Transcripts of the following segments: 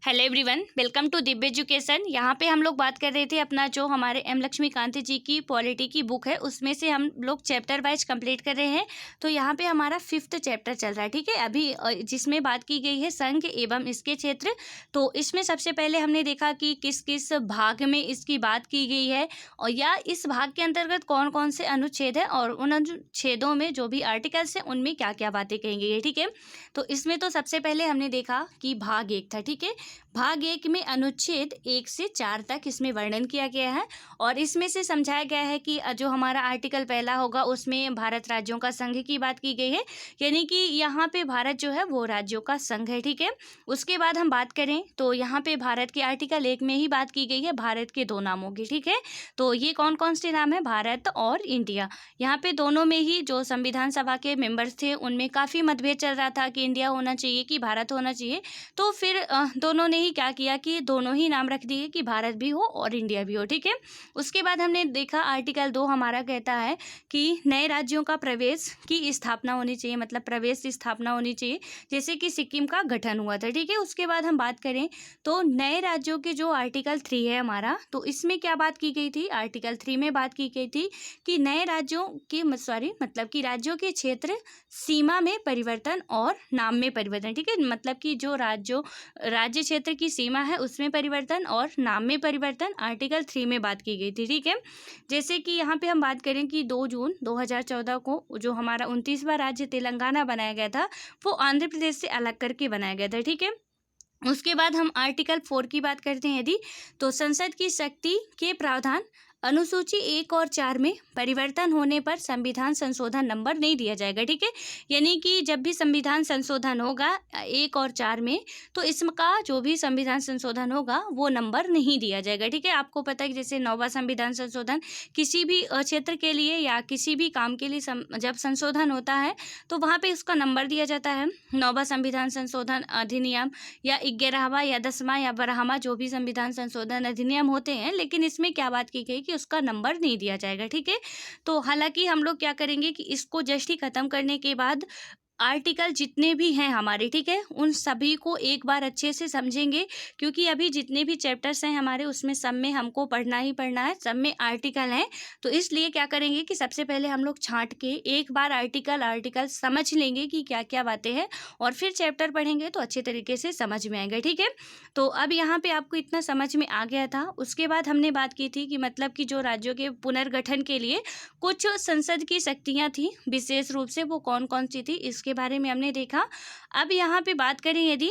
Hello everyone, welcome to Divya education. यहाँ पे हम लोग बात कर रहे थे अपना जो हमारे एम लक्ष्मीकांत जी की पॉलिटी की बुक है उसमें से हम लोग चैप्टर वाइज कंप्लीट कर रहे हैं। तो यहाँ पे हमारा 5th चैप्टर चल रहा है, ठीक है। अभी जिसमें बात की गई है संघ एवं इसके क्षेत्र। तो इसमें सबसे पहले हमने देखा कि किस किस भाग में इसकी बात की गई है और या इस भाग के अंतर्गत कौन कौन से अनुच्छेद है और उन अनुच्छेदों में जो भी आर्टिकल्स हैं उनमें क्या क्या बातें कही गई है, ठीक है। तो इसमें तो सबसे पहले हमने देखा कि भाग 1 था, ठीक है। भाग 1 में अनुच्छेद 1 से 4 तक इसमें वर्णन किया गया है और इसमें से समझाया गया है कि जो हमारा आर्टिकल पहला होगा उसमें भारत राज्यों का संघ की बात की गई है, यानी कि यहाँ पे भारत जो है वो राज्यों का संघ है, ठीक है। उसके बाद हम बात करें तो यहाँ पे भारत के आर्टिकल 1 में ही बात की गई है भारत के 2 नामों की, ठीक है। तो ये कौन कौन से नाम है? भारत और इंडिया। यहाँ पे दोनों में ही जो संविधान सभा के मेंबर्स थे उनमें काफ़ी मतभेद चल रहा था कि इंडिया होना चाहिए कि भारत होना चाहिए। तो फिर दोनों ने ही क्या किया कि दोनों ही नाम रख दिए कि भारत भी हो और इंडिया भी हो, ठीक है। उसके बाद हमने देखा आर्टिकल 2 हमारा कहता है कि नए राज्यों का प्रवेश की स्थापना होनी चाहिए, मतलब प्रवेश की स्थापना होनी चाहिए, जैसे कि सिक्किम का गठन हुआ था, ठीक है। उसके बाद हम बात करें तो नए राज्यों के जो आर्टिकल 3 है हमारा, तो इसमें क्या बात की गई थी? आर्टिकल 3 में बात की गई थी कि नए राज्यों के मतलब कि राज्यों के क्षेत्र सीमा में परिवर्तन और नाम में परिवर्तन, ठीक है। मतलब कि जो राज्य क्षेत्र की सीमा है उसमें परिवर्तन और नाम में परिवर्तन आर्टिकल 3 में बात की गई थी, ठीक है। जैसे कि यहाँ पे हम बात करें कि 2 जून 2014 को जो हमारा 29वां राज्य तेलंगाना बनाया गया था वो आंध्र प्रदेश से अलग करके बनाया गया था, ठीक है। उसके बाद हम आर्टिकल 4 की बात करते हैं यदि, तो संसद की शक्ति के प्रावधान अनुसूची 1 और 4 में परिवर्तन होने पर संविधान संशोधन नंबर नहीं दिया जाएगा, ठीक है। यानी कि जब भी संविधान संशोधन होगा 1 और 4 में, तो इसका जो भी संविधान संशोधन होगा वो नंबर नहीं दिया जाएगा, ठीक है। आपको पता है कि जैसे 9वां संविधान संशोधन किसी भी क्षेत्र के लिए या किसी भी काम के लिए जब संशोधन होता है तो वहाँ पे उसका नंबर दिया जाता है। 9वां संविधान संशोधन अधिनियम या 11वां या 10वां या 12वां जो भी संविधान संशोधन अधिनियम होते हैं, लेकिन इसमें क्या बात की गई कि उसका नंबर नहीं दिया जाएगा, ठीक है। तो हालांकि हम लोग क्या करेंगे कि इसको जस्ट ही खत्म करने के बाद आर्टिकल जितने भी हैं हमारे, ठीक है, उन सभी को एक बार अच्छे से समझेंगे, क्योंकि अभी जितने भी चैप्टर्स हैं हमारे उसमें सब में हमको पढ़ना ही पढ़ना है, सब में आर्टिकल हैं। तो इसलिए क्या करेंगे कि सबसे पहले हम लोग छांट के एक बार आर्टिकल समझ लेंगे कि क्या क्या बातें हैं और फिर चैप्टर पढ़ेंगे तो अच्छे तरीके से समझ में आएगा, ठीक है। तो अब यहाँ पे आपको इतना समझ में आ गया था। उसके बाद हमने बात की थी कि मतलब कि जो राज्यों के पुनर्गठन के लिए कुछ संसद की शक्तियाँ थी, विशेष रूप से वो कौन कौन सी थी इसके बारे में हमने देखा। अब यहाँ पे बात करें यदि,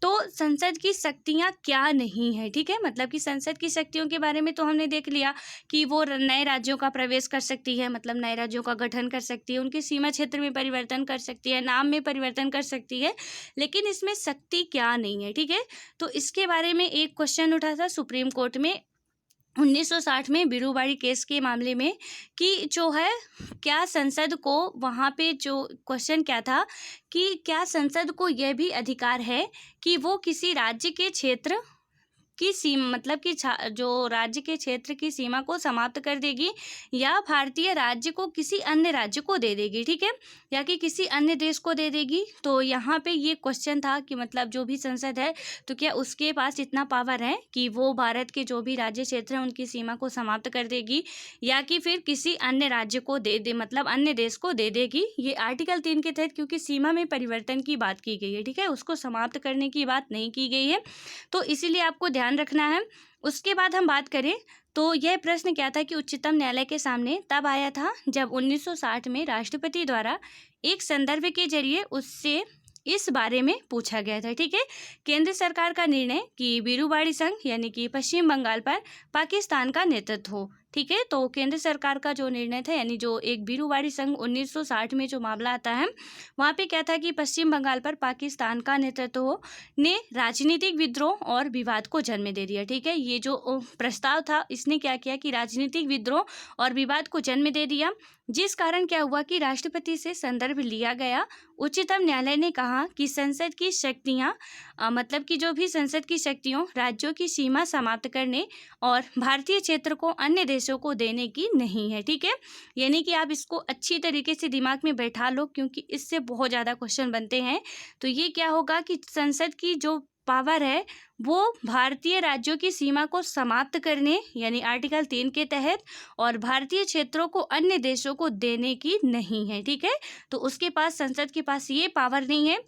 तो संसद की शक्तियाँ क्या नहीं है, ठीक है। मतलब कि संसद की शक्तियों के बारे में तो हमने देख लिया कि वो नए राज्यों का प्रवेश कर सकती है, मतलब नए राज्यों का गठन कर सकती है, उनके सीमा क्षेत्र में परिवर्तन कर सकती है, नाम में परिवर्तन कर सकती है, लेकिन इसमें शक्ति क्या नहीं है, ठीक है। तो इसके बारे में एक क्वेश्चन उठा था सुप्रीम कोर्ट में 1960 में बीरूबाड़ी केस के मामले में कि जो है क्या संसद को, वहाँ पे जो क्वेश्चन क्या था कि क्या संसद को यह भी अधिकार है कि वो किसी राज्य के क्षेत्र की सीमा, मतलब कि जो राज्य के क्षेत्र की सीमा को समाप्त कर देगी या भारतीय राज्य को किसी अन्य राज्य को दे देगी, ठीक है, या कि किसी अन्य देश को दे देगी। तो यहाँ पे ये क्वेश्चन था कि मतलब जो भी संसद है तो क्या उसके पास इतना पावर है कि वो भारत के जो भी राज्य क्षेत्र हैं उनकी सीमा को समाप्त कर देगी या कि फिर किसी अन्य राज्य को दे दे, मतलब अन्य देश को दे देगी। ये आर्टिकल 3 के तहत, क्योंकि सीमा में परिवर्तन की बात की गई है, ठीक है, उसको समाप्त करने की बात नहीं की गई है, तो इसीलिए आपको ध्यान रखना है। उसके बाद हम बात करें तो यह प्रश्न क्या था कि उच्चतम न्यायालय के सामने तब आया था जब 1960 में राष्ट्रपति द्वारा एक संदर्भ के जरिए उससे इस बारे में पूछा गया था, ठीक है। केंद्र सरकार का निर्णय कि बीरूबाड़ी संघ यानी कि पश्चिम बंगाल पर पाकिस्तान का नेतृत्व हो, ठीक है। तो केंद्र सरकार का जो निर्णय था, यानी जो एक बीरूबाड़ी संघ 1960 में जो मामला आता है वहाँ पे क्या था कि पश्चिम बंगाल पर पाकिस्तान का नेतृत्व हो ने राजनीतिक विद्रोह और विवाद को जन्म दे दिया, ठीक है। ये जो प्रस्ताव था इसने क्या किया कि राजनीतिक विद्रोह और विवाद को जन्म दे दिया, जिस कारण क्या हुआ कि राष्ट्रपति से संदर्भ लिया गया। उच्चतम न्यायालय ने कहा कि संसद की शक्तियाँ मतलब कि जो भी संसद की शक्तियों राज्यों की सीमा समाप्त करने और भारतीय क्षेत्र को अन्य देशों को देने की नहीं है, ठीक है। यानी कि आप इसको अच्छी तरीके से दिमाग में बैठा लो, क्योंकि इससे बहुत ज़्यादा क्वेश्चन बनते हैं। तो ये क्या होगा कि संसद की जो पावर है वो भारतीय राज्यों की सीमा को समाप्त करने यानी आर्टिकल 3 के तहत और भारतीय क्षेत्रों को अन्य देशों को देने की नहीं है। ठीक है, तो उसके पास, संसद के पास ये पावर नहीं है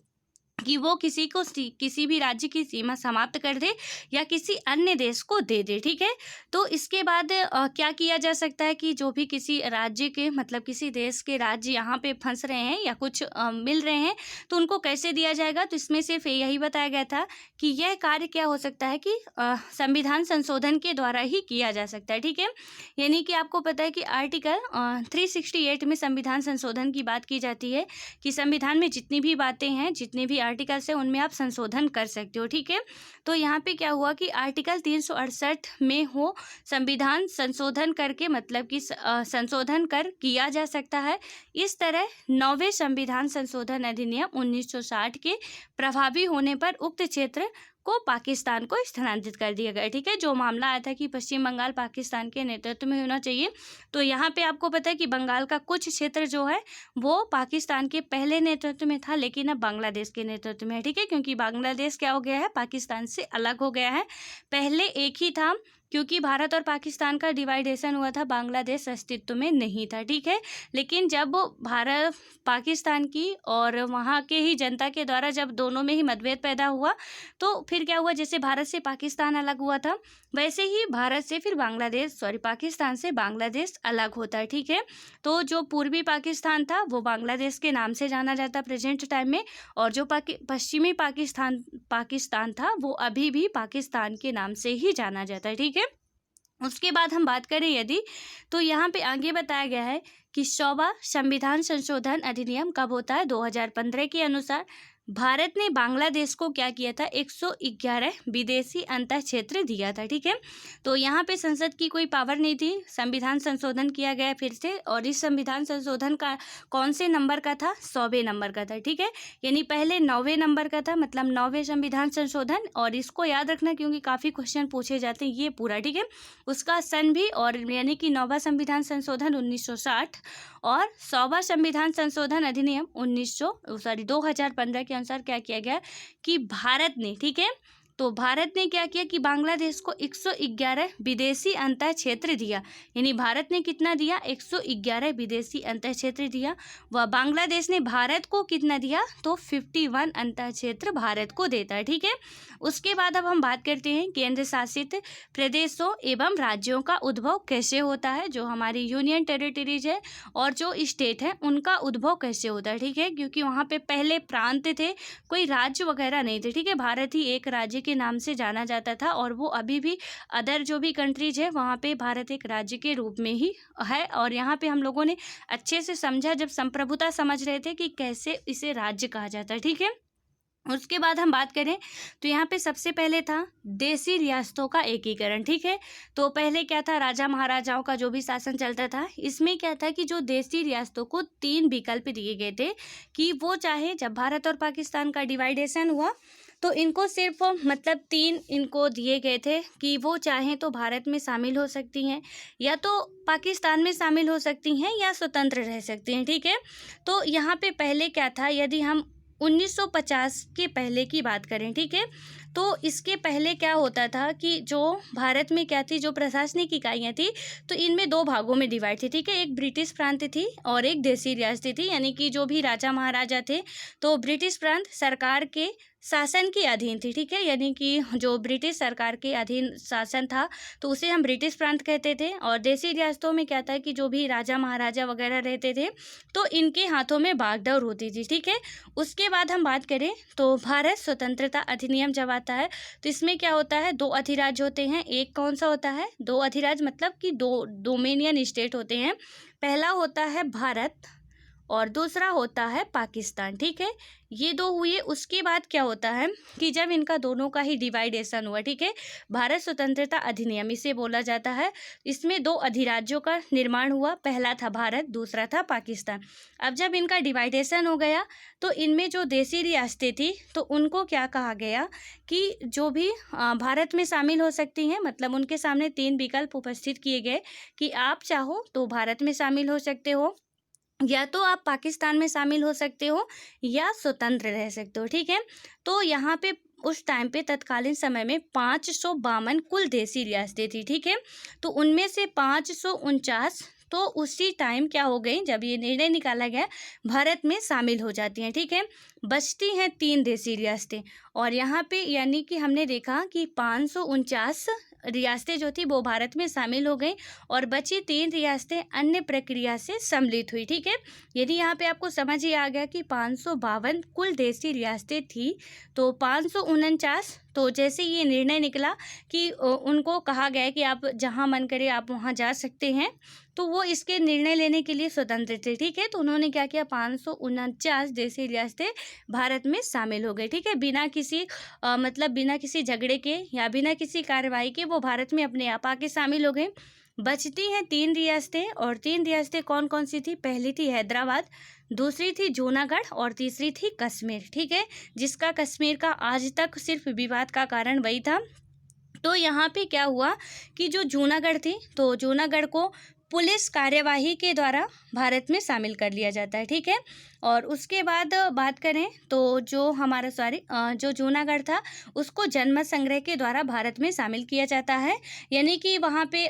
कि वो किसी भी राज्य की सीमा समाप्त कर दे या किसी अन्य देश को दे दे। ठीक है, तो इसके बाद क्या किया जा सकता है कि जो भी किसी राज्य के मतलब किसी देश के राज्य यहाँ पे फंस रहे हैं या कुछ मिल रहे हैं तो उनको कैसे दिया जाएगा। तो इसमें सिर्फ यही बताया गया था कि यह कार्य क्या हो सकता है कि संविधान संशोधन के द्वारा ही किया जा सकता है। ठीक है, यानी कि आपको पता है कि आर्टिकल 368 में संविधान संशोधन की बात की जाती है कि संविधान में जितनी भी बातें हैं, जितने भी आर्टिकल्स है उनमें आप संशोधन कर सकते हो। ठीक है, तो यहाँ पे क्या हुआ कि आर्टिकल 368 में हो संविधान संशोधन करके मतलब कि संशोधन कर किया जा सकता है। इस तरह 9वें संविधान संशोधन अधिनियम 1960 के प्रभावी होने पर उक्त क्षेत्र को पाकिस्तान को स्थानांतरित कर दिया गया। ठीक है, जो मामला आया था कि पश्चिम बंगाल पाकिस्तान के नेतृत्व में होना चाहिए, तो यहाँ पे आपको पता है कि बंगाल का कुछ क्षेत्र जो है वो पाकिस्तान के पहले नेतृत्व में था, लेकिन अब बांग्लादेश के नेतृत्व में है। ठीक है, क्योंकि बांग्लादेश क्या हो गया है, पाकिस्तान से अलग हो गया है। पहले एक ही था, क्योंकि भारत और पाकिस्तान का डिवाइडेशन हुआ था, बांग्लादेश अस्तित्व में नहीं था। ठीक है, लेकिन जब भारत पाकिस्तान की और वहाँ के ही जनता के द्वारा जब दोनों में ही मतभेद पैदा हुआ तो फिर क्या हुआ, जैसे भारत से पाकिस्तान अलग हुआ था वैसे ही भारत से फिर पाकिस्तान से बांग्लादेश अलग होता है। ठीक है, तो जो पूर्वी पाकिस्तान था वो बांग्लादेश के नाम से जाना जाता प्रेजेंट टाइम में, और जो पश्चिमी पाकिस्तान था वो अभी भी पाकिस्तान के नाम से ही जाना जाता है। ठीक है, उसके बाद हम बात करें यदि, तो यहाँ पे आगे बताया गया है कि 100वां संविधान संशोधन अधिनियम कब होता है, 2015 के अनुसार भारत ने बांग्लादेश को क्या किया था, 111 विदेशी अंतः क्षेत्र दिया था। ठीक है, तो यहाँ पे संसद की कोई पावर नहीं थी, संविधान संशोधन किया गया फिर से, और इस संविधान संशोधन का कौन से नंबर का था, 100वें नंबर का था। ठीक है, यानी पहले 9वें नंबर का था, मतलब 9वें संविधान संशोधन, और इसको याद रखना क्योंकि काफ़ी क्वेश्चन पूछे जाते हैं ये पूरा। ठीक है, उसका सन भी, और यानी कि 9वां संविधान संशोधन 1960 और 100वां संविधान संशोधन अधिनियम 2015 के अनुसार क्या किया गया कि भारत ने, ठीक है, तो भारत ने क्या किया कि बांग्लादेश को 111 विदेशी अंतः क्षेत्र दिया। यानी भारत ने कितना दिया, 111 विदेशी अंतः क्षेत्र दिया, व बांग्लादेश ने भारत को कितना दिया, तो 51 अंतः क्षेत्र भारत को देता है। ठीक है, उसके बाद अब हम बात करते हैं केंद्र शासित प्रदेशों एवं राज्यों का उद्भव कैसे होता है। जो हमारी यूनियन टेरिटरीज है और जो स्टेट है उनका उद्भव कैसे होता है। ठीक है, क्योंकि वहाँ पे पहले प्रांत थे, कोई राज्य वगैरह नहीं थे। ठीक है, भारत ही एक राज्य के नाम से जाना जाता था, और वो अभी भी अदर जो भी कंट्रीज है वहाँ पे भारत एक राज्य के रूप में ही है। और यहाँ पे हम लोगों ने अच्छे से समझा जब संप्रभुता समझ रहे थे कि कैसे इसे राज्य कहा जाता है। ठीक है, उसके बाद हम बात करें तो यहाँ पे सबसे पहले था देशी रियासतों का एकीकरण। ठीक है, तो पहले क्या था, राजा महाराजाओं का जो भी शासन चलता था, इसमें क्या था कि जो देशी रियासतों को 3 विकल्प दिए गए थे कि वो चाहे, जब भारत और पाकिस्तान का डिवाइडेशन हुआ तो इनको सिर्फ मतलब 3 इनको दिए गए थे कि वो चाहें तो भारत में शामिल हो सकती हैं, या तो पाकिस्तान में शामिल हो सकती हैं, या स्वतंत्र रह सकती हैं। ठीक है, तो यहाँ पे पहले क्या था, यदि हम 1950 के पहले की बात करें, ठीक है, तो इसके पहले क्या होता था कि जो भारत में क्या थी, जो प्रशासनिक इकाइयाँ थी, तो इनमें 2 भागों में डिवाइड थी। ठीक है, एक ब्रिटिश प्रांत थी और एक देशी रियासत थी, यानी कि जो भी राजा महाराजा थे तो ब्रिटिश प्रांत सरकार के शासन के अधीन थी। ठीक है, यानी कि जो ब्रिटिश सरकार के अधीन शासन था तो उसे हम ब्रिटिश प्रांत कहते थे, और देशी रियासतों में क्या था कि जो भी राजा महाराजा वगैरह रहते थे तो इनके हाथों में बागडोर होती थी। ठीक है, उसके बाद हम बात करें तो भारत स्वतंत्रता अधिनियम जब आता है तो इसमें क्या होता है, 2 अधिराज्य होते हैं। एक कौन सा होता है, 2 अधिराज्य मतलब कि 2 डोमिनियन स्टेट होते हैं। पहला होता है भारत और दूसरा होता है पाकिस्तान। ठीक है, ये 2 हुए। उसके बाद क्या होता है कि जब इनका दोनों का ही डिवाइडेशन हुआ, ठीक है, भारत स्वतंत्रता अधिनियम इसे बोला जाता है, इसमें 2 अधिराज्यों का निर्माण हुआ, पहला था भारत, दूसरा था पाकिस्तान। अब जब इनका डिवाइडेशन हो गया तो इनमें जो देशी रियासतें थी तो उनको क्या कहा गया कि जो भी भारत में शामिल हो सकती हैं, मतलब उनके सामने 3 विकल्प उपस्थित किए गए कि आप चाहो तो भारत में शामिल हो सकते हो, या तो आप पाकिस्तान में शामिल हो सकते हो, या स्वतंत्र रह सकते हो। ठीक है, तो यहाँ पे उस टाइम पे तत्कालीन समय में 552 कुल देशी रियासतें थी, ठीक है। तो उनमें से 549 तो उसी टाइम क्या हो गई, जब ये निर्णय निकाला गया, भारत में शामिल हो जाती हैं, ठीक है। बचती हैं 3 देशी रियासतें, और यहाँ पे यानी कि हमने देखा कि 549 रियासतें जो थी वो भारत में शामिल हो गई, और बची 3 रियासतें अन्य प्रक्रिया से सम्मिलित हुई, ठीक है। यदि यहाँ पे आपको समझ ही आ गया कि 552 कुल देशी रियासतें थी, तो 549 तो जैसे ये निर्णय निकला कि उनको कहा गया कि आप जहाँ मन करे आप वहाँ जा सकते हैं, तो वो इसके निर्णय लेने के लिए स्वतंत्र थे, ठीक है। तो उन्होंने क्या किया, 549 देशी रियासतें भारत में शामिल हो गई, ठीक है। बिना किसी मतलब बिना किसी झगड़े के या बिना किसी कार्रवाई के वो भारत में अपने आप आके शामिल हो गए। बचती हैं 3 रियासतें, और 3 रियासतें कौन कौन सी थी? पहली थी हैदराबाद, दूसरी थी जूनागढ़, और तीसरी थी कश्मीर, ठीक है। जिसका कश्मीर का आज तक सिर्फ विवाद का कारण वही था। तो यहाँ पे क्या हुआ कि जो जूनागढ़ थी, तो जूनागढ़ को पुलिस कार्यवाही के द्वारा भारत में शामिल कर लिया जाता है, ठीक है। और उसके बाद बात करें तो जो हमारा जो जूनागढ़ था उसको जनमत संग्रह के द्वारा भारत में शामिल किया जाता है। यानी कि वहाँ पे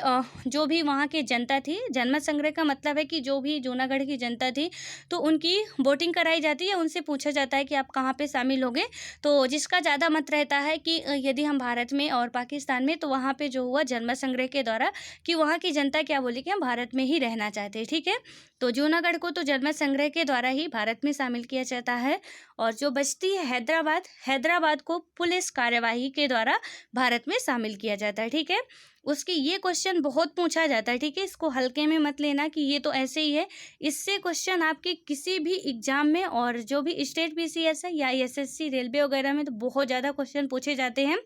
जो भी वहाँ की जनता थी, जनमत संग्रह का मतलब है कि जो भी जूनागढ़ की जनता थी तो उनकी वोटिंग कराई जाती है, उनसे पूछा जाता है कि आप कहाँ पे शामिल होंगे। तो जिसका ज़्यादा मत रहता है कि यदि हम भारत में और पाकिस्तान में, तो वहाँ पे जो हुआ जनमत संग्रह के द्वारा कि वहाँ की जनता क्या बोली कि हम भारत में ही रहना चाहते हैं, ठीक है। तो जूनागढ़ को तो जनमत संग्रह के द्वारा ही भारत में शामिल किया जाता है। और जो बचती है हैदराबाद, हैदराबाद को पुलिस कार्यवाही के द्वारा भारत में शामिल किया जाता है, ठीक है। उसकी ये क्वेश्चन बहुत पूछा जाता है, ठीक है। इसको हल्के में मत लेना कि ये तो ऐसे ही है। इससे क्वेश्चन आपके किसी भी एग्जाम में, और जो भी स्टेट पीसीएस है या एसएससी रेलवे वगैरह में, तो बहुत ज़्यादा क्वेश्चन पूछे जाते हैं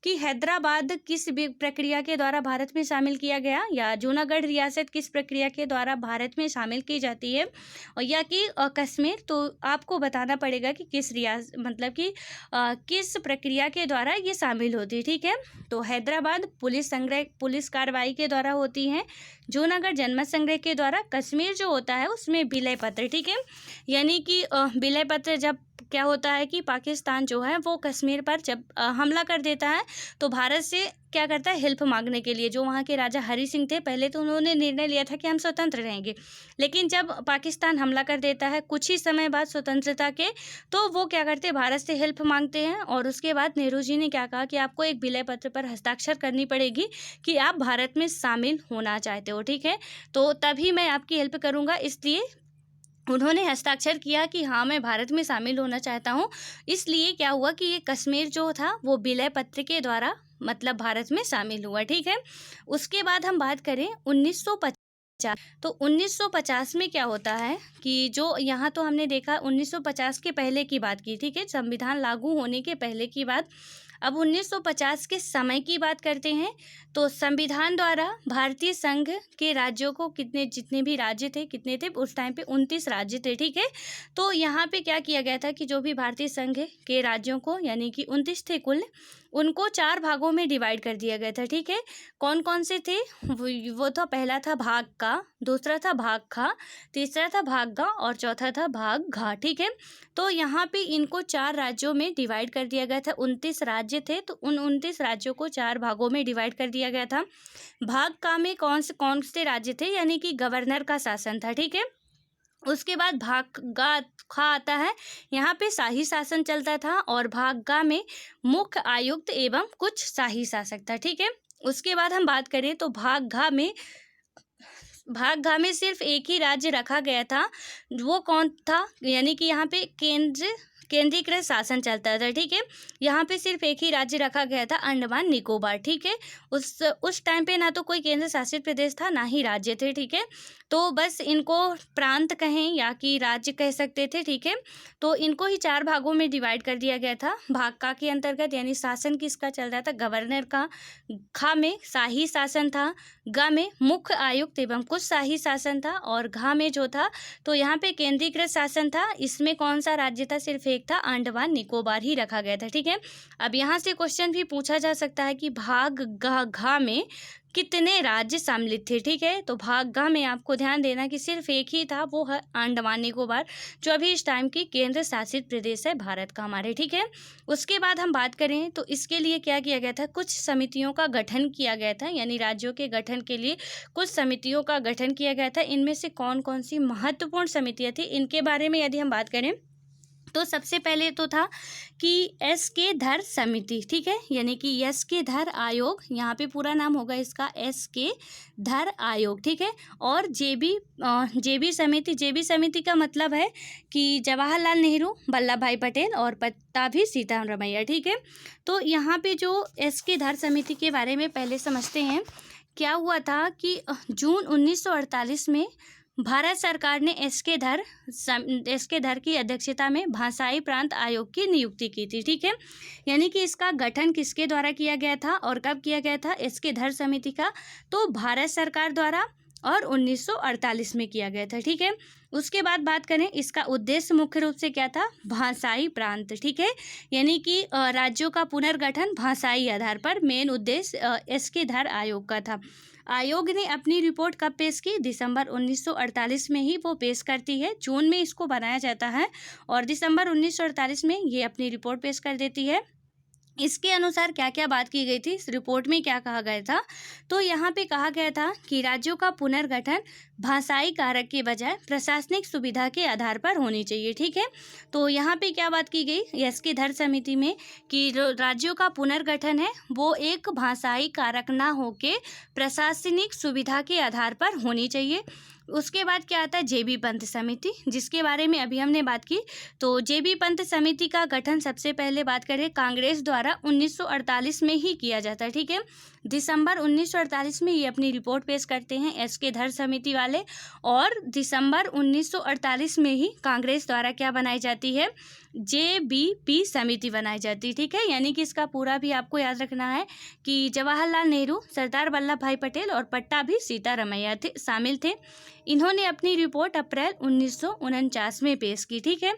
कि हैदराबाद किस प्रक्रिया के द्वारा भारत में शामिल किया गया, या जूनागढ़ रियासत किस प्रक्रिया के द्वारा भारत में शामिल की जाती है, और या कि कश्मीर। तो आपको बताना पड़ेगा कि किस मतलब कि किस प्रक्रिया के द्वारा ये शामिल होती है, ठीक है। तो हैदराबाद पुलिस कार्रवाई के द्वारा होती हैं, जूनागढ़ जनमत संग्रह के द्वारा, कश्मीर जो होता है उसमें विलय पत्र, ठीक है। यानी कि विलय पत्र जब क्या होता है कि पाकिस्तान जो है वो कश्मीर पर जब हमला कर देता है, तो भारत से क्या करता है, हेल्प मांगने के लिए। जो वहाँ के राजा हरि सिंह थे, पहले तो उन्होंने निर्णय लिया था कि हम स्वतंत्र रहेंगे, लेकिन जब पाकिस्तान हमला कर देता है कुछ ही समय बाद स्वतंत्रता के, तो वो क्या करते हैं, भारत से हेल्प मांगते हैं। और उसके बाद नेहरू जी ने क्या कहा कि आपको एक विलय पत्र पर हस्ताक्षर करनी पड़ेगी कि आप भारत में शामिल होना चाहते हो, ठीक है। तो तभी मैं आपकी हेल्प करूँगा, इसलिए उन्होंने हस्ताक्षर किया कि हाँ मैं भारत में शामिल होना चाहता हूँ। इसलिए क्या हुआ कि ये कश्मीर जो था वो विलय पत्र के द्वारा मतलब भारत में शामिल हुआ, ठीक है। उसके बाद हम बात करें 1950, तो 1950 में क्या होता है कि जो यहाँ तो हमने देखा 1950 के पहले की बात की, ठीक है, संविधान लागू होने के पहले की बात। अब 1950 के समय की बात करते हैं। तो संविधान द्वारा भारतीय संघ के राज्यों को जितने भी राज्य थे, कितने थे उस टाइम पे, 29 राज्य थे, ठीक है। तो यहाँ पे क्या किया गया था कि जो भी भारतीय संघ के राज्यों को, यानी कि 29 थे कुल, उनको 4 भागों में डिवाइड कर दिया गया था, ठीक है। कौन कौन से थे वो था, पहला था भाग का, दूसरा था भाग खा, तीसरा था भाग गा, और चौथा था भाग घा, ठीक है। तो यहाँ पे इनको 4 राज्यों में डिवाइड कर दिया गया था। 29 राज्य थे, तो उन 29 राज्यों को 4 भागों में डिवाइड कर दिया गया था। भाग का में कौन से राज्य थे, यानी कि गवर्नर का शासन था, ठीक है। उसके बाद भाग गा खा आता है, यहाँ पे शाही शासन चलता था, और भाग गा में मुख्य आयुक्त एवं कुछ शाही शासक था, ठीक है। उसके बाद हम बात करें तो भाग घा में सिर्फ एक ही राज्य रखा गया था, वो कौन था, यानी कि यहाँ पे केंद्रीकृत शासन चलता था, ठीक है। यहाँ पे सिर्फ एक ही राज्य रखा गया था, अंडमान निकोबार, ठीक है। उस टाइम पे ना तो कोई केंद्र शासित प्रदेश था, ना ही राज्य थे, ठीक है। तो बस इनको प्रांत कहें या कि राज्य कह सकते थे, ठीक है। तो इनको ही 4 भागों में डिवाइड कर दिया गया था। भाग का के अंतर्गत यानी शासन किसका चल रहा था, गवर्नर का। खा में शाही शासन था, गा में मुख्य आयुक्त एवं कुछ शाही शासन था, और घा में जो था तो यहाँ पे केंद्रीकृत शासन था। इसमें कौन सा राज्य था, सिर्फ एक था अंडमान निकोबार ही रखा गया था। ठीक है, अब यहाँ से क्वेश्चन भी पूछा जा सकता है कि भाग घ में कितने राज्य सम्मिलित थे। ठीक है, तो भाग घ में आपको ध्यान देना कि सिर्फ एक ही था, वो है अंडमान निकोबार, जो अभी इस टाइम की केंद्र शासित प्रदेश है भारत का हमारे। ठीक है, उसके बाद हम बात करें तो इसके लिए क्या किया गया था, कुछ समितियों का गठन किया गया था, यानी राज्यों के गठन के लिए कुछ समितियों का गठन किया गया था। इनमें से कौन कौन सी महत्वपूर्ण समितियाँ थी, इनके बारे में यदि हम बात करें तो सबसे पहले तो था कि एस के धर समिति। ठीक है, यानी कि एस के धर आयोग, यहाँ पे पूरा नाम होगा इसका एस के धर आयोग। ठीक है, और जेबी समिति। जेबी समिति का मतलब है कि जवाहरलाल नेहरू, वल्लभ भाई पटेल और पट्टाभी सीतारमैया। ठीक है, तो यहाँ पे जो एस के धर समिति के बारे में पहले समझते हैं। क्या हुआ था कि जून 1948 में भारत सरकार ने एस के धर की अध्यक्षता में भाषाई प्रांत आयोग की नियुक्ति की थी। ठीक है, यानी कि इसका गठन किसके द्वारा किया गया था और कब किया गया था, एस के धर समिति का, तो भारत सरकार द्वारा, और 1948 में किया गया था। ठीक है, उसके बाद बात करें, इसका उद्देश्य मुख्य रूप से क्या था, भाषाई प्रांत। ठीक है, यानी कि राज्यों का पुनर्गठन भाषाई आधार पर मेन उद्देश्य एस के धर आयोग का था। आयोग ने अपनी रिपोर्ट कब पेश की, दिसंबर 1948 में ही वो पेश करती है। जून में इसको बनाया जाता है और दिसंबर 1948 में ये अपनी रिपोर्ट पेश कर देती है। इसके अनुसार क्या क्या बात की गई थी, इस रिपोर्ट में क्या कहा गया था, तो यहाँ पे कहा गया था कि राज्यों का पुनर्गठन भाषाई कारक के बजाय प्रशासनिक सुविधा के आधार पर होनी चाहिए। ठीक है, तो यहाँ पे क्या बात की गई एस के धर समिति में कि राज्यों का पुनर्गठन है वो एक भाषाई कारक ना होके प्रशासनिक सुविधा के आधार पर होनी चाहिए। उसके बाद क्या आता है, जेबी पंत समिति, जिसके बारे में अभी हमने बात की। तो जेबी पंत समिति का गठन सबसे पहले बात करें कांग्रेस द्वारा 1948 में ही किया जाता है। ठीक है, दिसंबर 1948 में ये अपनी रिपोर्ट पेश करते हैं एस के धर समिति वाले, और दिसंबर 1948 में ही कांग्रेस द्वारा क्या बनाई जाती है, जेबीपी समिति बनाई जाती है। ठीक है, यानी कि इसका पूरा भी आपको याद रखना है कि जवाहरलाल नेहरू, सरदार वल्लभ भाई पटेल और पट्टाभी सीतारमैया शामिल थे। इन्होंने अपनी रिपोर्ट अप्रैल 1949 में पेश की। ठीक है,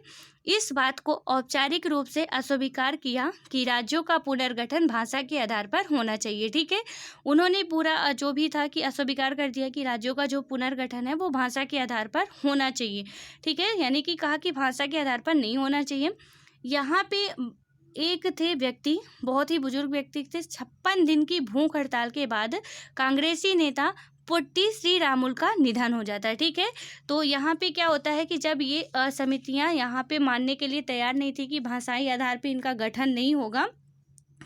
इस बात को औपचारिक रूप से अस्वीकार किया कि राज्यों का पुनर्गठन भाषा के आधार पर होना चाहिए। ठीक है, उन्होंने पूरा जो भी था कि अस्वीकार कर दिया कि राज्यों का जो पुनर्गठन है वो भाषा के आधार पर होना चाहिए। ठीक है, यानी कि कहा कि भाषा के आधार पर नहीं होना चाहिए। यहाँ पे एक थे व्यक्ति, बहुत ही बुजुर्ग व्यक्ति थे, 56 दिन की भूख हड़ताल के बाद कांग्रेसी नेता पोट्टी श्रीरामुलु का निधन हो जाता है। ठीक है, तो यहाँ पे क्या होता है कि जब ये समितियाँ यहाँ पे मानने के लिए तैयार नहीं थी कि भाषाई आधार पे इनका गठन नहीं होगा,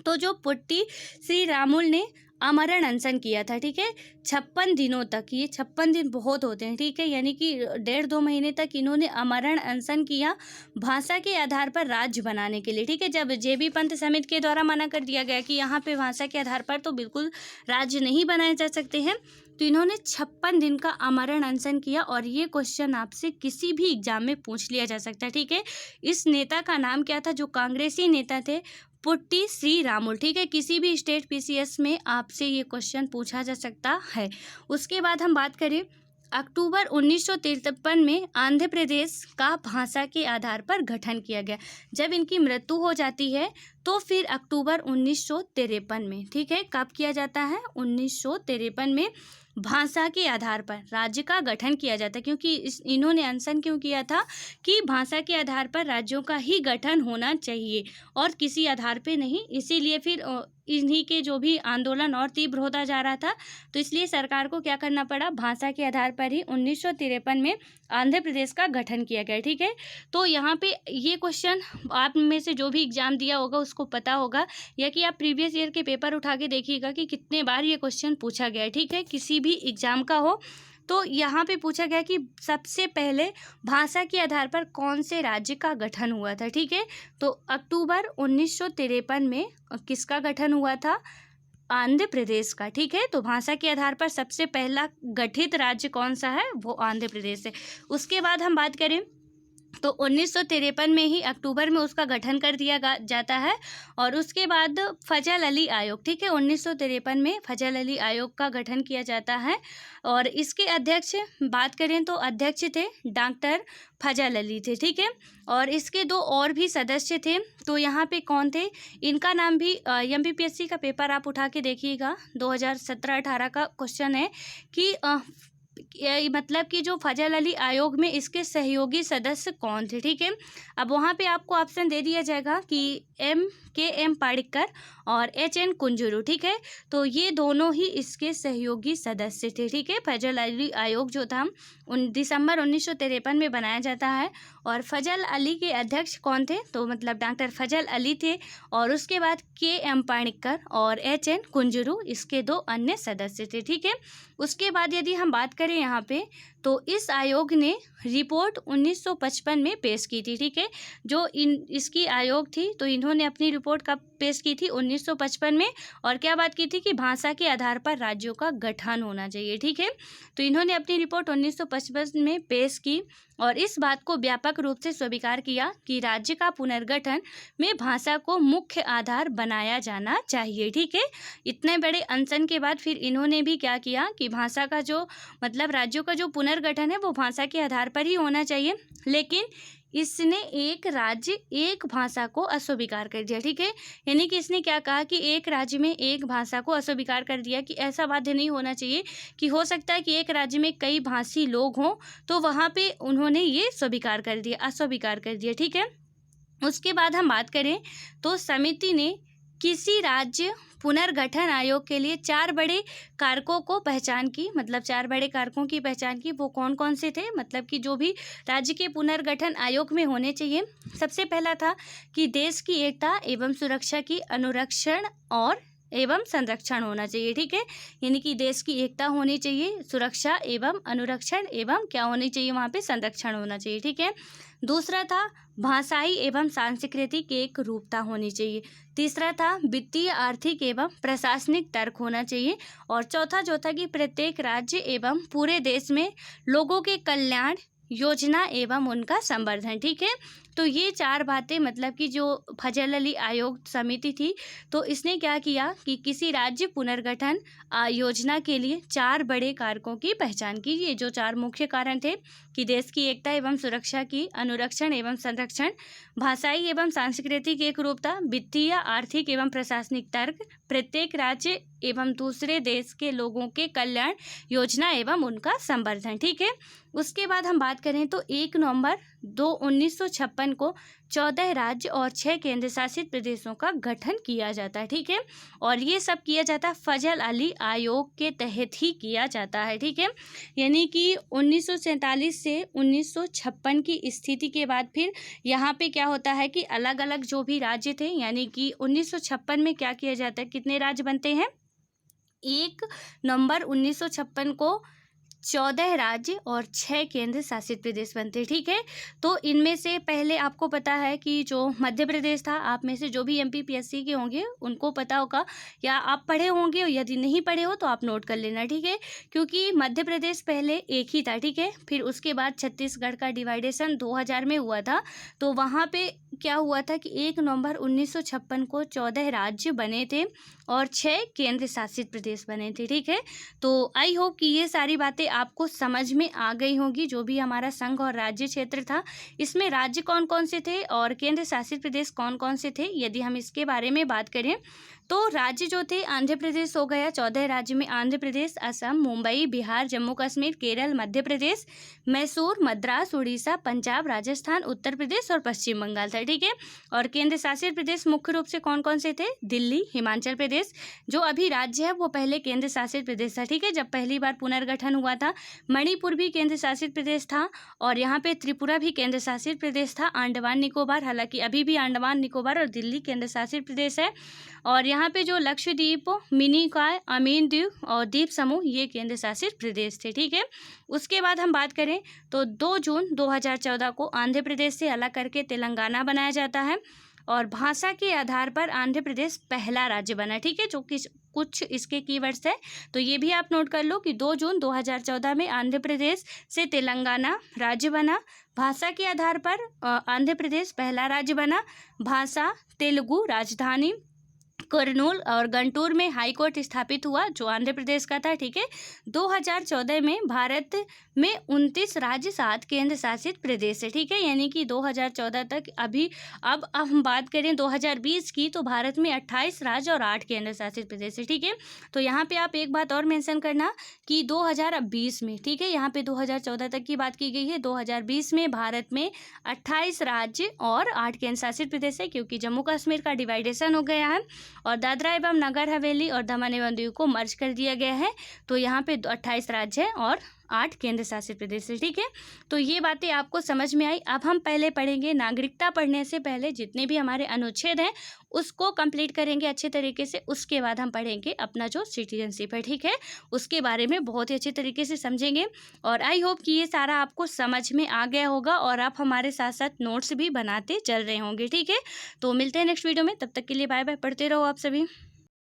तो जो पोट्टी श्रीरामुलु ने आमरण अनशन किया था। ठीक है, 56 दिनों तक, ये 56 दिन बहुत होते हैं। ठीक है, यानी कि 1.5-2 महीने तक इन्होंने आमरण अनशन किया भाषा के आधार पर राज्य बनाने के लिए। ठीक है, जब जेबी पंत समिति के द्वारा मना कर दिया गया कि यहाँ पे भाषा के आधार पर तो बिल्कुल राज्य नहीं बनाए जा सकते हैं, तो इन्होंने 56 दिन का आमरण अनशन किया। और ये क्वेश्चन आपसे किसी भी एग्जाम में पूछ लिया जा सकता है। ठीक है, इस नेता का नाम क्या था, जो कांग्रेसी नेता थे, पोट्टी श्रीरामुलु। ठीक है, किसी भी स्टेट पीसीएस में आपसे ये क्वेश्चन पूछा जा सकता है। उसके बाद हम बात करें, अक्टूबर 1953 में आंध्र प्रदेश का भाषा के आधार पर गठन किया गया। जब इनकी मृत्यु हो जाती है तो फिर अक्टूबर 1953 में, ठीक है, कब किया जाता है, 1953 में भाषा के आधार पर राज्य का गठन किया जाता है। क्योंकि इन्होंने अनशन क्यों किया था कि भाषा के आधार पर राज्यों का ही गठन होना चाहिए और किसी आधार पे नहीं। इसीलिए फिर इन्हीं के जो भी आंदोलन और तीव्र होता जा रहा था, तो इसलिए सरकार को क्या करना पड़ा, भाषा के आधार पर ही 1953 में आंध्र प्रदेश का गठन किया गया। ठीक है, तो यहाँ पे ये क्वेश्चन आप में से जो भी एग्जाम दिया होगा उसको पता होगा, या कि आप प्रीवियस ईयर के पेपर उठा के देखिएगा कि कितने बार ये क्वेश्चन पूछा गया है। ठीक है, किसी भी एग्जाम का हो तो यहाँ पे पूछा गया कि सबसे पहले भाषा के आधार पर कौन से राज्य का गठन हुआ था। ठीक है, तो अक्टूबर 1953 में किसका गठन हुआ था, आंध्र प्रदेश का। ठीक है, तो भाषा के आधार पर सबसे पहला गठित राज्य कौन सा है, वो आंध्र प्रदेश है। उसके बाद हम बात करें तो 1953 में ही अक्टूबर में उसका गठन कर दिया जाता है। और उसके बाद फजल अली आयोग, ठीक है, 1953 में फजल अली आयोग का गठन किया जाता है। और इसके अध्यक्ष बात करें तो अध्यक्ष थे डॉक्टर फजल अली थे, ठीक है। और इसके दो और भी सदस्य थे, तो यहाँ पे कौन थे, इनका नाम भी MPPSC का पेपर आप उठा के देखिएगा, 2017-18 का क्वेश्चन है कि मतलब कि जो फजल अली आयोग में इसके सहयोगी सदस्य कौन थे, ठीक है। अब वहाँ पे आपको ऑप्शन दे दिया जाएगा कि KM पाडिक्कर और HN कुंजरू, ठीक है। तो ये दोनों ही इसके सहयोगी सदस्य थे, ठीक है। फजल अली आयोग जो था दिसंबर 1953 में बनाया जाता है। और फजल अली के अध्यक्ष कौन थे, तो मतलब डॉक्टर फजल अली थे। और उसके बाद KM पाडिक्कर और HN कुंजरू इसके दो अन्य सदस्य थे, ठीक है। उसके बाद यदि हम बात करें यहाँ पे, तो इस आयोग ने रिपोर्ट 1955 में पेश की थी, ठीक है। जो इसकी आयोग थी, तो इन्होंने अपनी रिपोर्ट कब पेश की थी, 1955 में। और क्या बात की थी कि भाषा के आधार पर राज्यों का गठन होना चाहिए, ठीक है। तो इन्होंने अपनी रिपोर्ट 1955 में पेश की और इस बात को व्यापक रूप से स्वीकार किया कि राज्य का पुनर्गठन में भाषा को मुख्य आधार बनाया जाना चाहिए, ठीक है। इतने बड़े अनशन के बाद फिर इन्होंने भी क्या किया कि भाषा का जो मतलब राज्यों का जो पुनर्गठन है वो भाषा के आधार पर ही होना चाहिए। लेकिन इसने एक राज्य एक भाषा को अस्वीकार कर दिया, ठीक है। यानी कि इसने क्या कहा कि एक राज्य में एक भाषा को अस्वीकार कर दिया, कि ऐसा बाध्य नहीं होना चाहिए कि हो सकता है कि एक राज्य में कई भाषी लोग हों, तो वहाँ पे उन्होंने ये अस्वीकार कर दिया, ठीक है। उसके बाद हम बात करें तो समिति ने किसी राज्य पुनर्गठन आयोग के लिए 4 बड़े कारकों को पहचान की, मतलब 4 बड़े कारकों की पहचान की। वो कौन कौन से थे, मतलब कि जो भी राज्य के पुनर्गठन आयोग में होने चाहिए। सबसे पहला था कि देश की एकता एवं सुरक्षा की अनुरक्षण और एवं संरक्षण होना चाहिए, ठीक है। यानी कि देश की एकता होनी चाहिए, सुरक्षा एवं अनुरक्षण एवं क्या होनी चाहिए, वहाँ पे संरक्षण होना चाहिए, ठीक है। दूसरा था भाषाई एवं सांस्कृतिक एक रूपता होनी चाहिए। तीसरा था वित्तीय आर्थिक एवं प्रशासनिक तर्क होना चाहिए। और चौथा जो था कि प्रत्येक राज्य एवं पूरे देश में लोगों के कल्याण योजना एवं उनका संवर्धन, ठीक है। तो ये 4 बातें, मतलब कि जो फजल अली आयोग समिति थी, तो इसने क्या किया कि किसी राज्य पुनर्गठन योजना के लिए 4 बड़े कारकों की पहचान की। ये जो 4 मुख्य कारण थे कि देश की एकता एवं सुरक्षा की अनुरक्षण एवं संरक्षण, भाषाई एवं सांस्कृतिक एकरूपता, वित्तीय आर्थिक एवं प्रशासनिक तर्क, प्रत्येक राज्य एवं दूसरे देश के लोगों के कल्याण योजना एवं उनका संवर्धन, ठीक है। उसके बाद हम बात करें तो 1 नवंबर 1956 को 14 राज्य और 6 केंद्र शासित प्रदेशों का गठन किया जाता है, ठीक है। और ये सब किया जाता है फजल अली आयोग के तहत ही किया जाता है, ठीक है। यानी कि 1947 से 1956 की स्थिति के बाद फिर यहाँ पे क्या होता है कि अलग अलग जो भी राज्य थे, यानी कि 1956 में क्या किया जाता है, कितने राज्य बनते हैं, 1 नवंबर 1956 को 14 राज्य और 6 केंद्र शासित प्रदेश बनते, ठीक है। तो इनमें से पहले आपको पता है कि जो मध्य प्रदेश था, आप में से जो भी MPPSC के होंगे उनको पता होगा या आप पढ़े होंगे, यदि नहीं पढ़े हो तो आप नोट कर लेना, ठीक है। क्योंकि मध्य प्रदेश पहले एक ही था, ठीक है। फिर उसके बाद छत्तीसगढ़ का डिवाइडेशन 2000 में हुआ था। तो वहाँ पे क्या हुआ था कि 1 नवंबर 1956 को 14 राज्य बने थे और 6 केंद्र शासित प्रदेश बने थे, ठीक है। तो आई होप कि ये सारी बातें आपको समझ में आ गई होंगी। जो भी हमारा संघ और राज्य क्षेत्र था, इसमें राज्य कौन कौन से थे और केंद्र शासित प्रदेश कौन कौन से थे, यदि हम इसके बारे में बात करें तो राज्य जो थे आंध्र प्रदेश हो गया। 14 राज्य में आंध्र प्रदेश, असम, मुंबई, बिहार, जम्मू कश्मीर, केरल, मध्य प्रदेश, मैसूर, मद्रास, उड़ीसा, पंजाब, राजस्थान, उत्तर प्रदेश और पश्चिम बंगाल था, ठीक है। और केंद्र शासित प्रदेश मुख्य रूप से कौन कौन से थे, दिल्ली, हिमाचल प्रदेश जो अभी राज्य है वो पहले केंद्र शासित प्रदेश था, ठीक है, जब पहली बार पुनर्गठन हुआ था। मणिपुर भी केंद्र शासित प्रदेश था और यहाँ पे त्रिपुरा भी केंद्र शासित प्रदेश था। अंडमान निकोबार, हालांकि अभी भी अंडमान निकोबार और दिल्ली केंद्र शासित प्रदेश है। और यहाँ पे जो लक्षद्वीप, मिनिकॉय, अमीन द्वीप और द्वीप समूह ये केंद्र शासित प्रदेश थे, ठीक है। उसके बाद हम बात करें तो 2 जून 2014 को आंध्र प्रदेश से अलग करके तेलंगाना बनाया जाता है। और भाषा के आधार पर आंध्र प्रदेश पहला राज्य बना। ठीक है, जो कि कुछ इसके कीवर्ड्स है, तो ये भी आप नोट कर लो कि 2 जून 2014 में आंध्र प्रदेश से तेलंगाना राज्य बना। भाषा के आधार पर आंध्र प्रदेश पहला राज्य बना। भाषा तेलुगु, राजधानी कुर्नूल और गंटूर में हाई कोर्ट स्थापित हुआ जो आंध्र प्रदेश का था। ठीक है, 2014 में भारत में 29 राज्य 7 केंद्र शासित प्रदेश है। ठीक है, यानी कि 2014 तक अब हम बात करें 2020 की, तो भारत में 28 राज्य और 8 केंद्र शासित प्रदेश है। ठीक है, तो यहाँ पे आप एक बात और मेंशन करना कि 2020 में, ठीक है, यहाँ पे 2014 तक की बात की गई है, 2020 में भारत में 28 राज्य और 8 केंद्र शासित प्रदेश है, क्योंकि जम्मू कश्मीर का डिवाइडेशन हो गया है और दादरा एवं नगर हवेली और दमन एवं दीव को मर्ज कर दिया गया है। तो यहाँ पे 28 राज्य है और 8 केंद्र शासित प्रदेश है। ठीक है, तो ये बातें आपको समझ में आई। अब हम पहले पढ़ेंगे, नागरिकता पढ़ने से पहले जितने भी हमारे अनुच्छेद हैं उसको कंप्लीट करेंगे अच्छे तरीके से। उसके बाद हम पढ़ेंगे अपना जो सिटीजनशिप है, ठीक है, उसके बारे में बहुत ही अच्छे तरीके से समझेंगे। और आई होप कि ये सारा आपको समझ में आ गया होगा और आप हमारे साथ साथ नोट्स भी बनाते चल रहे होंगे। ठीक है, तो मिलते हैं नेक्स्ट वीडियो में, तब तक के लिए बाय बाय, पढ़ते रहो आप सभी।